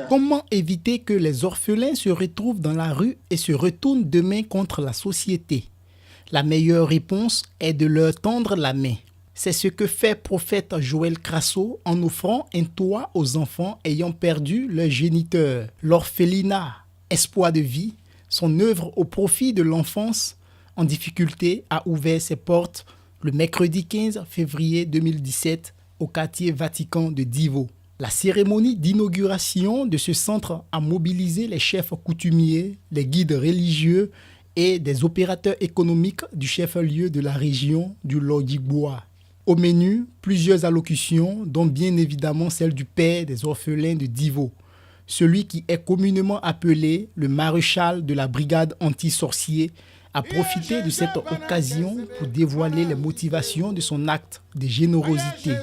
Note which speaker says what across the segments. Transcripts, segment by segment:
Speaker 1: Comment éviter que les orphelins se retrouvent dans la rue et se retournent demain contre la société? La meilleure réponse est de leur tendre la main. C'est ce que fait prophète Joël Crasso en offrant un toit aux enfants ayant perdu leur géniteur. L'orphelinat, espoir de vie, son œuvre au profit de l'enfance en difficulté a ouvert ses portes le mercredi 15 février 2017 au quartier Vatican de Divo. La cérémonie d'inauguration de ce centre a mobilisé les chefs coutumiers, les guides religieux et des opérateurs économiques du chef-lieu de la région du Lodjibois. Au menu, plusieurs allocutions, dont bien évidemment celle du père des orphelins de Divo, celui qui est communément appelé le maréchal de la brigade anti-sorcier, a profité de cette occasion pour dévoiler les motivations de son acte de générosité.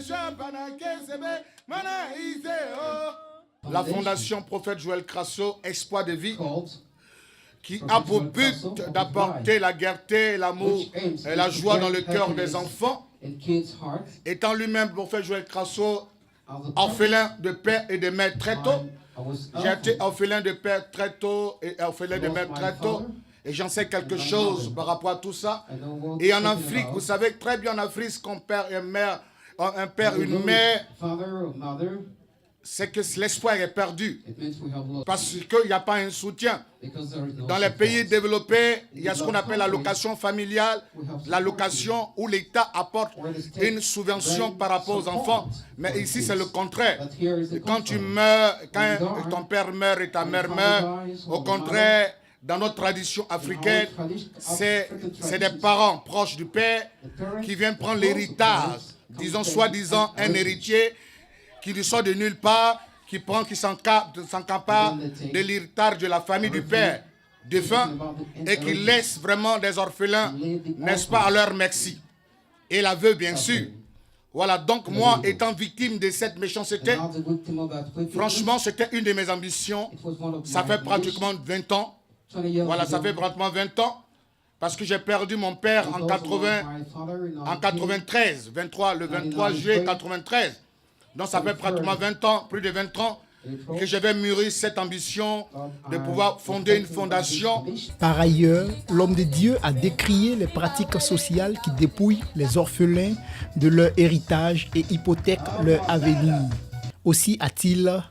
Speaker 2: La fondation Prophète Joël Crasso, Espoir de vie, qui a pour but d'apporter la gaieté, l'amour et la joie dans le cœur des enfants, étant lui-même Prophète Joël Crasso, orphelin de père et de mère très tôt. J'ai été orphelin de père très tôt et orphelin de mère très tôt. Et j'en sais quelque chose par rapport à tout ça. Et en Afrique, vous savez très bien en Afrique, qu'on perd un père, une mère, c'est que l'espoir est perdu. Parce qu'il n'y a pas un soutien. Dans les pays développés, il y a ce qu'on appelle l'allocation familiale, l'allocation où l'État apporte une subvention par rapport aux enfants. Mais ici, c'est le contraire. Quand tu meurs, quand ton père meurt et ta mère meurt, au contraire, dans notre tradition africaine, c'est des parents proches du père qui viennent prendre l'héritage. Disons, soi-disant, un héritier qui lui sort de nulle part, qui s'encapare de l'héritage de la famille du père défunt et qui laisse vraiment des orphelins, n'est-ce pas, à leur merci. Et l'aveu, bien sûr. Voilà, donc moi, étant victime de cette méchanceté, franchement, c'était une de mes ambitions. Ça fait pratiquement 20 ans. Voilà, ça fait pratiquement 20 ans. Parce que j'ai perdu mon père en 93, le 23 juillet 93. Donc ça fait pratiquement 20 ans, plus de 20 ans, que j'avais mûri cette ambition de pouvoir fonder une fondation.
Speaker 1: Par ailleurs, l'homme de Dieu a décrié les pratiques sociales qui dépouillent les orphelins de leur héritage et hypothèquent leur avenir. Aussi a-t-il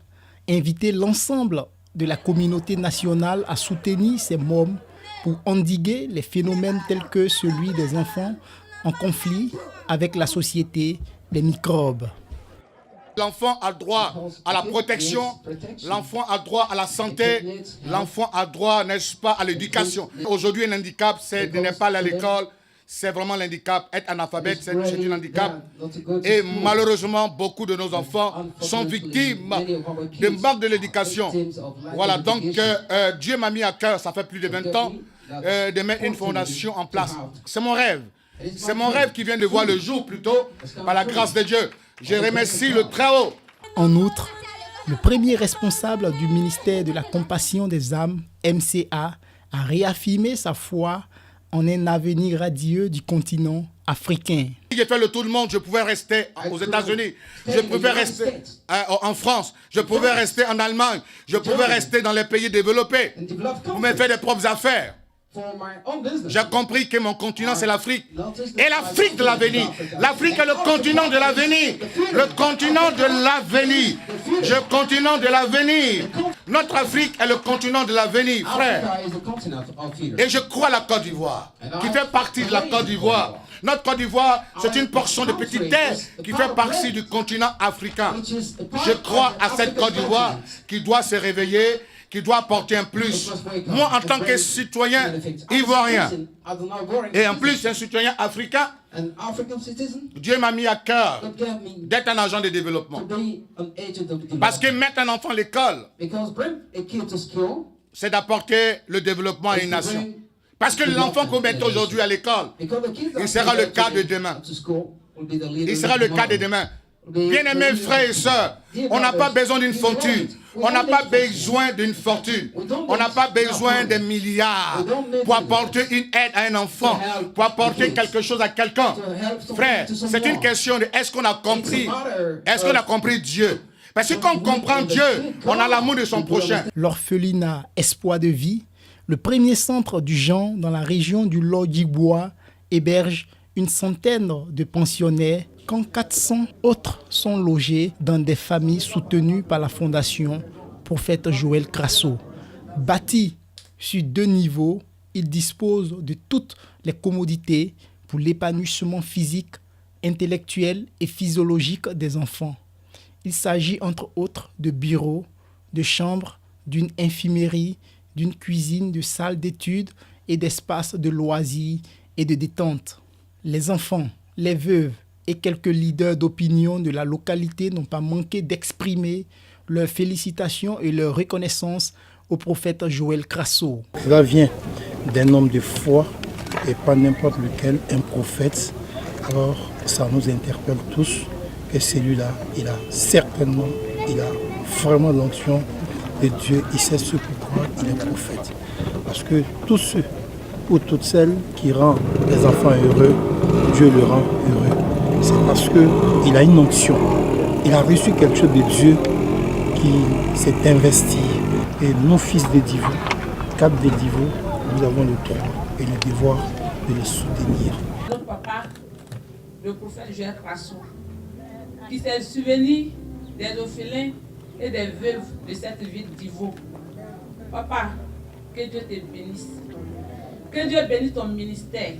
Speaker 1: invité l'ensemble de la communauté nationale à soutenir ces mômes pour endiguer les phénomènes tels que celui des enfants en conflit avec la société des microbes.
Speaker 2: L'enfant a droit à la protection, l'enfant a droit à la santé, l'enfant a droit, n'est-ce pas, à l'éducation. Aujourd'hui, un handicap, c'est de ne pas aller à l'école, c'est vraiment l'handicap. Être analphabète, c'est un handicap. Et malheureusement, beaucoup de nos enfants sont victimes de manque de l'éducation. Voilà, donc Dieu m'a mis à cœur, ça fait plus de 20 ans, de mettre une fondation en place. C'est mon rêve. C'est mon rêve qui vient de voir le jour plutôt, par la grâce de Dieu. Je remercie le Très-Haut.
Speaker 1: En outre, le premier responsable du ministère de la Compassion des âmes, MCA, a réaffirmé sa foi en un avenir radieux du continent africain.
Speaker 2: Si j'ai fait le tour du monde, je pouvais rester aux États-Unis, je pouvais rester en France, je pouvais rester en Allemagne, je pouvais rester dans les pays développés pour me faire des propres affaires. J'ai compris que mon continent, c'est l'Afrique. Et l'Afrique de l'avenir. L'Afrique est le continent de l'avenir. Le continent de l'avenir. Le continent de l'avenir. Notre Afrique est le continent de l'avenir, frère. Et je crois à la Côte d'Ivoire, qui fait partie de la Côte d'Ivoire. Notre Côte d'Ivoire, c'est une portion de petite terre qui fait partie du continent africain. Je crois à cette Côte d'Ivoire qui doit se réveiller, qui doit apporter un plus. Moi, en tant que citoyen ivoirien, et en plus un citoyen africain, Dieu m'a mis à cœur d'être un agent de développement. Parce que mettre un enfant à l'école, c'est d'apporter le développement à une nation. Parce que l'enfant qu'on met aujourd'hui à l'école, il sera le cas de demain. Il sera le cas de demain. Bien-aimés frères et sœurs, on n'a pas besoin d'une fortune. On n'a pas besoin d'une fortune. On n'a pas besoin de milliards pour apporter une aide à un enfant, pour apporter quelque chose à quelqu'un. Frère, c'est une question de est-ce qu'on a compris Dieu? Parce que quand on comprend Dieu, on a l'amour de son prochain.
Speaker 1: L'orphelinat Espoir de vie, le premier centre du genre dans la région du Lodjibois, héberge une centaine de pensionnaires quand 400 autres sont logés dans des familles soutenues par la Fondation Prophète Joël Crasso. Bâti sur 2 niveaux, il dispose de toutes les commodités pour l'épanouissement physique, intellectuel et physiologique des enfants. Il s'agit entre autres de bureaux, de chambres, d'une infirmerie, d'une cuisine, de salles d'études et d'espaces de loisirs et de détente. Les enfants, les veuves et quelques leaders d'opinion de la localité n'ont pas manqué d'exprimer leurs félicitations et leur reconnaissance au prophète Joël Crasso.
Speaker 3: Cela vient d'un homme de foi et pas n'importe lequel, un prophète. Alors ça nous interpelle tous que celui-là, il a vraiment l'onction de Dieu. Il sait ce pourquoi il est prophète. Parce que tous ceux ou toutes celles qui rendent les enfants heureux, Dieu le rend heureux. C'est parce qu'il a une onction. Il a reçu quelque chose de Dieu qui s'est investi. Et nous, fils de Divo, 4 de Divo, nous avons le droit et le devoir de les soutenir.
Speaker 4: Notre papa, le prophète Joël Crasso, qui s'est souvenu des orphelins et des veuves de cette ville d'Ivo. Papa, que Dieu te bénisse. Que Dieu bénisse ton ministère.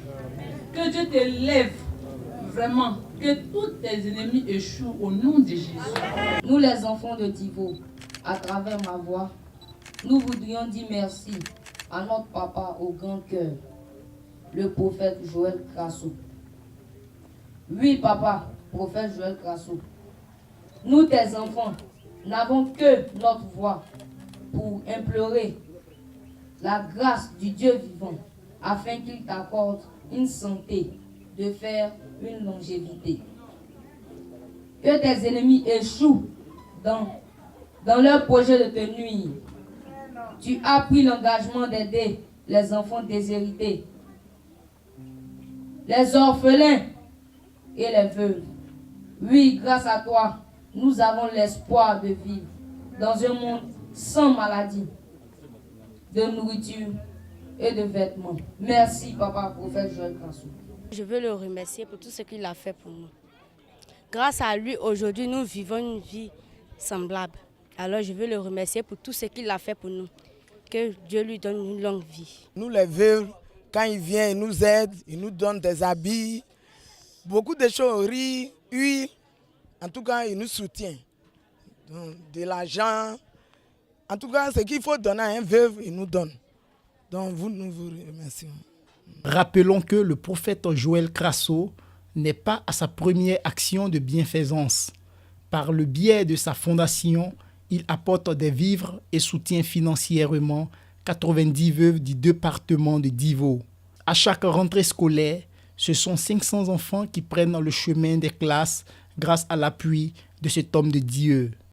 Speaker 4: Que Dieu t'élève vraiment. Que tous tes ennemis échouent au nom de Jésus.
Speaker 5: Nous les enfants de Divo, à travers ma voix, nous voudrions dire merci à notre papa au grand cœur, le prophète Joël Crasso. Oui, papa, prophète Joël Crasso, nous, tes enfants, n'avons que notre voix pour implorer la grâce du Dieu vivant afin qu'il t'accorde une santé de faire une longévité. Que tes ennemis échouent dans leur projet de te nuire. Tu as pris l'engagement d'aider les enfants déshérités, les orphelins et les veuves. Oui, grâce à toi, nous avons l'espoir de vivre dans un monde sans maladie, de nourriture et de vêtements. Merci, papa, prophète Joël Crasso.
Speaker 6: Je veux le remercier pour tout ce qu'il a fait pour nous. Grâce à lui, aujourd'hui, nous vivons une vie semblable. Alors, je veux le remercier pour tout ce qu'il a fait pour nous. Que Dieu lui donne une longue vie.
Speaker 7: Nous, les veuves, quand il vient, il nous aide, il nous donne des habits, beaucoup de choses, riz, huile. En tout cas, il nous soutient. Donc, de l'argent. En tout cas, ce qu'il faut donner à un veuve, il nous donne. Donc, nous vous remercions.
Speaker 1: Rappelons que le prophète Joël Crasso n'est pas à sa première action de bienfaisance. Par le biais de sa fondation, il apporte des vivres et soutient financièrement 90 veuves du département de Divo. À chaque rentrée scolaire, ce sont 500 enfants qui prennent le chemin des classes grâce à l'appui de cet homme de Dieu.